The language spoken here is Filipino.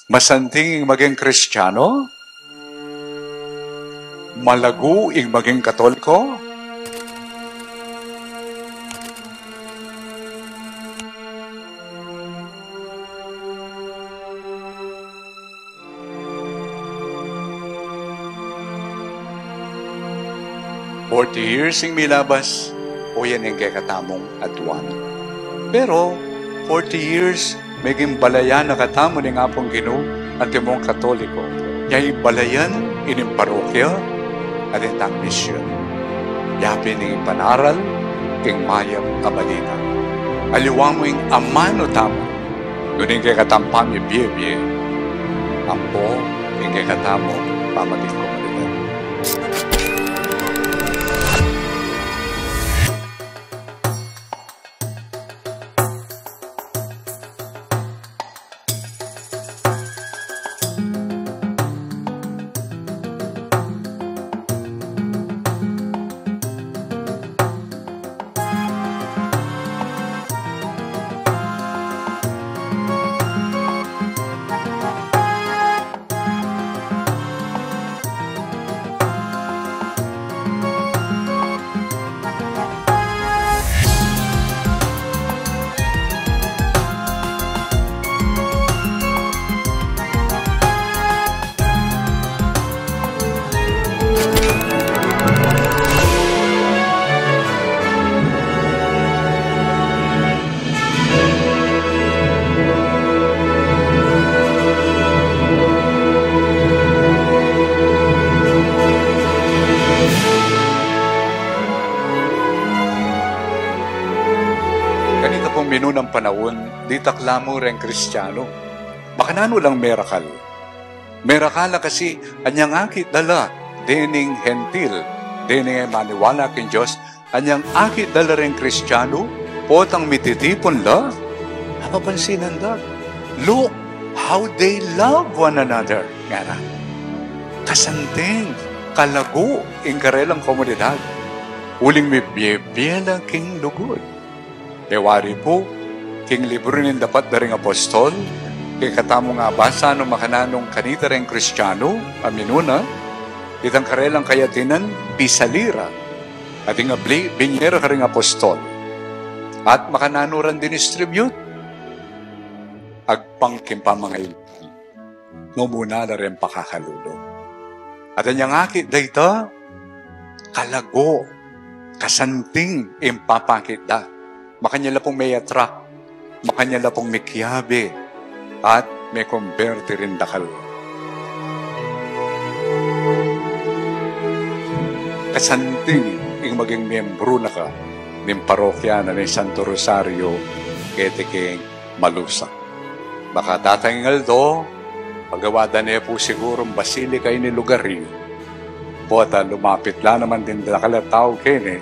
Masanting maging Kristiyano? Malago ing maging Katoliko? "40 years ing milabas, o yan yung kakatamong atuan. Pero, 40 years, maging balayan na katamo ni nga pong Ginoo at imong Katoliko. Yay balayan, ining parokya, at itang misyon. Yapi ning panaral, king mayang kabalita. Aliwang mo yung amano tamo, nuning kakatampan yung biye-biye. Ampo, yung kakatamo, pamaging komunidad." Ganito pong minunang panahon, di taklamo rin Kristiyano. Makanano lang merakal. Merakal na kasi anyang akit dala, dening hentil, dening maniwala kin Diyos, anyang akit dala rin Kristiyano, potang mititipon la, napapansinan da. Look how they love one another. Nga na. Kasanting, kalago, ing karelang komunidad. Uling may biyebiyela king lugod. Dewari po, king libro nin dapat daring apostol, kay katamo nga basa no makananong kanita rin Kristiyano, aminuna, itang karelang kayatinan, pisalira, at nga binyera ka rin apostol, at makanano rin dinistribute, agpangkimpa mga ilan, no muna na rin pakakalulo. At anyang akit dayta, kalago, kasanting impapakit da. Makanya pong may attract, makanya pong may kiyabe, at may converte rin dakal. Kasanting ing maging miyembro na ka ng parokya na ni Santo Rosario ketiking malusak. Baka tatangal do, pagawada niya po sigurong basilika ini lugar rin. Bota lumapit lang naman din dakal at tao kene,